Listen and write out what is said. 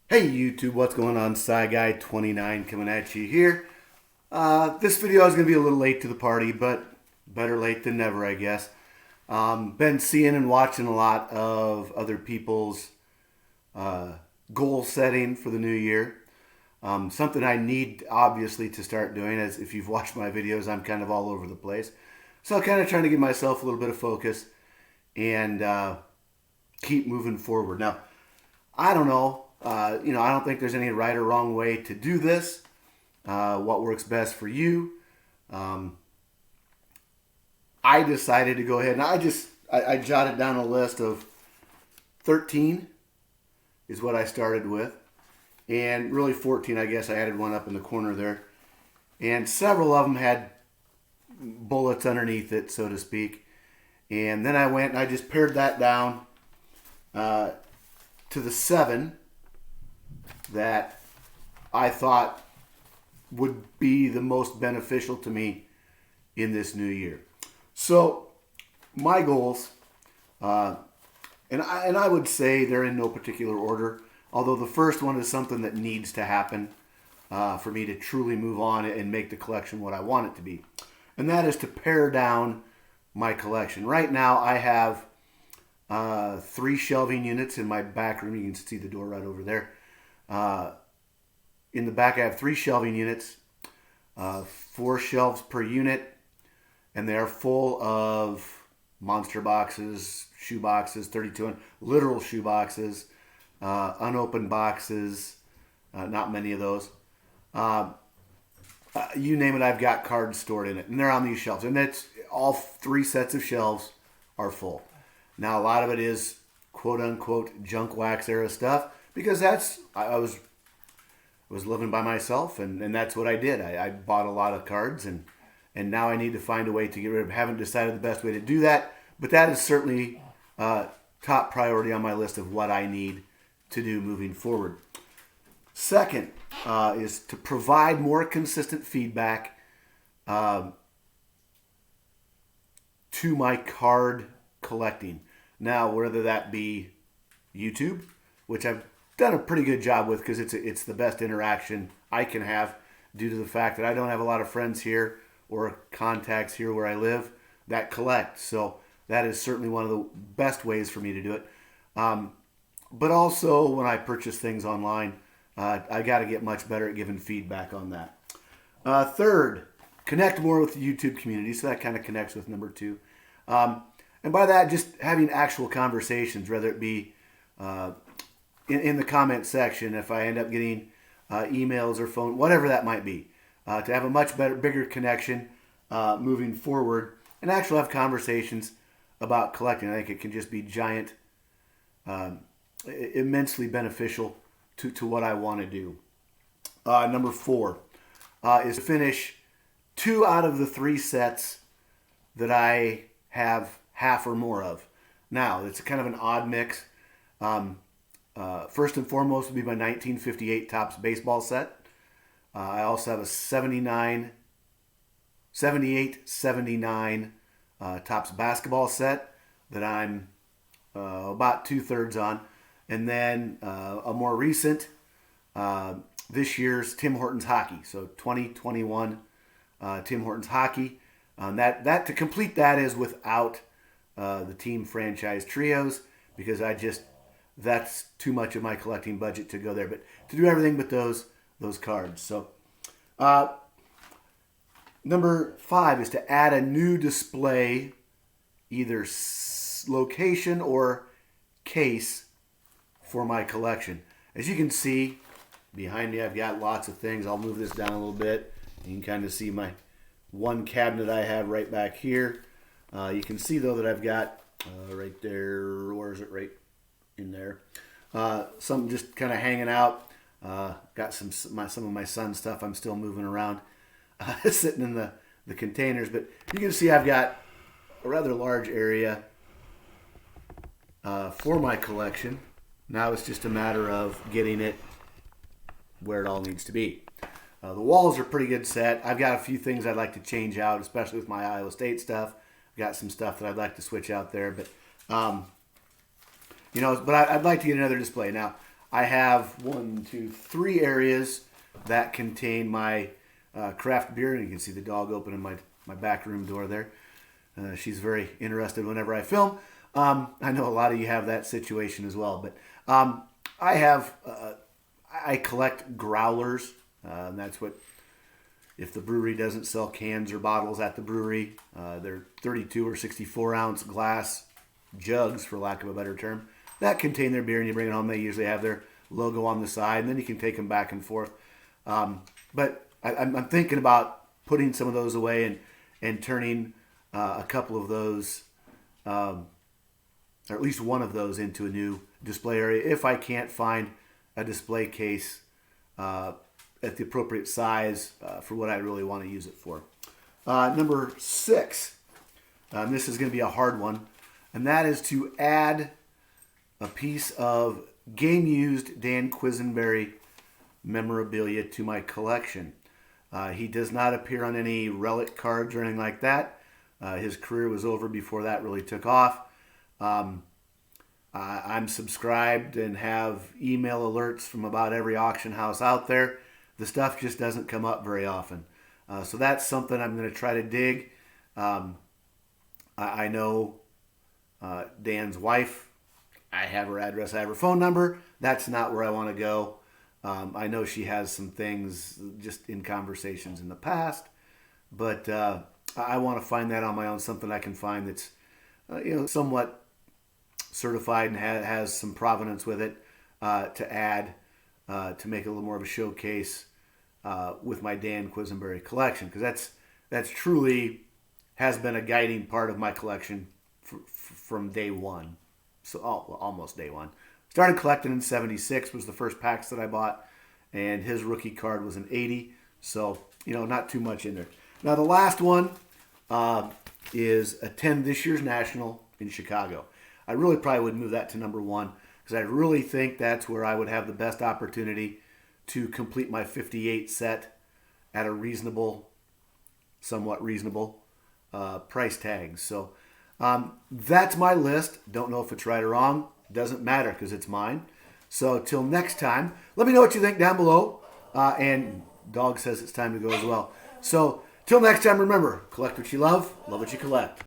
Hey YouTube, what's going on? SciGuy29 coming at you here. This video is going to be a little late to the party, but better late than never, I guess. Been seeing and watching a lot of other people's goal setting for the new year. Something I need, obviously, to start doing, as if you've watched my videos, I'm kind of all over the place. So kind of trying to give myself a little bit of focus and keep moving forward. Now, I don't know. I don't think there's any right or wrong way to do this. What works best for you? Um, I decided to go ahead and I jotted down a list of 13 is what I started with, and really 14. I guess I added one up in the corner there, and several of them had bullets underneath it, so to speak. And then I went and I just pared that down uh, to the 7 that I thought would be the most beneficial to me in this new year. So my goals, and I would say they're in no particular order. Although the first one is something that needs to happen for me to truly move on and make the collection what I want it to be, and that is to pare down my collection. Right now, I have 3 shelving units in my back room. You can see the door right over there. Uh, in the back, I have 3 shelving units, 4 shelves per unit, and they are full of monster boxes, shoe boxes, 32 literal shoe boxes, unopened boxes, not many of those. Uh, you name it, I've got cards stored in it, and they're on these shelves. And that's all 3 sets of shelves are full. Now, a lot of it is quote unquote junk wax era stuff, because I was living by myself, and that's what I did. I bought a lot of cards, and now I need to find a way to get rid of. Haven't decided the best way to do that, but that is certainly top priority on my list of what I need to do moving forward. Second is to provide more consistent feedback um, to my card collecting. Now, whether that be YouTube, which I've done a pretty good job with because it's the best interaction I can have due to the fact that I don't have a lot of friends here or contacts here where I live that collect. So that is certainly one of the best ways for me to do it. But also when I purchase things online, I got to get much better at giving feedback on that. Third, connect more with the YouTube community. So that kind of connects with number 2. And by that, just having actual conversations, whether it be in the comment section, if I end up getting emails or phone, whatever that might be, to have a much better, bigger connection moving forward, and actually have conversations about collecting. I think it can just be giant, immensely beneficial to what I want to do. Number 4 is to finish 2 out of the 3 sets that I have half or more of. Now, it's kind of an odd mix. First and foremost would be my 1958 Topps baseball set. I also have a 78-79 Topps basketball set that I'm about 2/3 on. And then a more recent, this year's Tim Hortons hockey. So 2021 Tim Hortons hockey. That to complete that is without the team franchise trios, because that's too much of my collecting budget to go there. But to do everything but those cards. So number 5 is to add a new display, either location or case, for my collection. As you can see behind me, I've got lots of things. I'll move this down a little bit. You can kind of see my one cabinet I have right back here. You can see though that I've got right there. Where is it? Right in there. Something just kind of hanging out. Got some of my son's stuff I'm still moving around, sitting in the containers. But you can see I've got a rather large area for my collection. Now it's just a matter of getting it where it all needs to be. The walls are pretty good set. I've got a few things I'd like to change out, especially with my Iowa State stuff. I've got some stuff that I'd like to switch out there, but but I'd like to get another display. Now, I have 3 areas that contain my craft beer, and you can see the dog opening my back room door there. She's very interested whenever I film. I know a lot of you have that situation as well, but I collect growlers, and that's what, if the brewery doesn't sell cans or bottles at the brewery, they're 32 or 64 ounce glass jugs, for lack of a better term, that contain their beer, and you bring it home. They usually have their logo on the side, and then you can take them back and forth. But I'm thinking about putting some of those away and turning a couple of those, or at least one of those, into a new display area if I can't find a display case at the appropriate size for what I really want to use it for. Number 6, this is going to be a hard one, and that is to add a piece of game-used Dan Quisenberry memorabilia to my collection. He does not appear on any relic cards or anything like that. His career was over before that really took off. I'm subscribed and have email alerts from about every auction house out there. The stuff just doesn't come up very often. So that's something I'm going to try to dig. I know Dan's wife. I have her address. I have her phone number. That's not where I want to go. I know she has some things just in conversations in the past. But I want to find that on my own, something I can find that's somewhat certified and has some provenance with it to add to make it a little more of a showcase with my Dan Quisenberry collection, because that's truly has been a guiding part of my collection from day one. So almost day one. Started collecting in '76 was the first packs that I bought, and his rookie card was an '80. So not too much in there. Now the last one is attend this year's National in Chicago. I really probably would move that to number 1 because I really think that's where I would have the best opportunity to complete my 58 set at a reasonable, somewhat reasonable price tag. So that's my list. Don't know if it's right or wrong. Doesn't matter because it's mine. So till next time, let me know what you think down below. And Dog says it's time to go as well. So till next time, remember, collect what you love what you collect.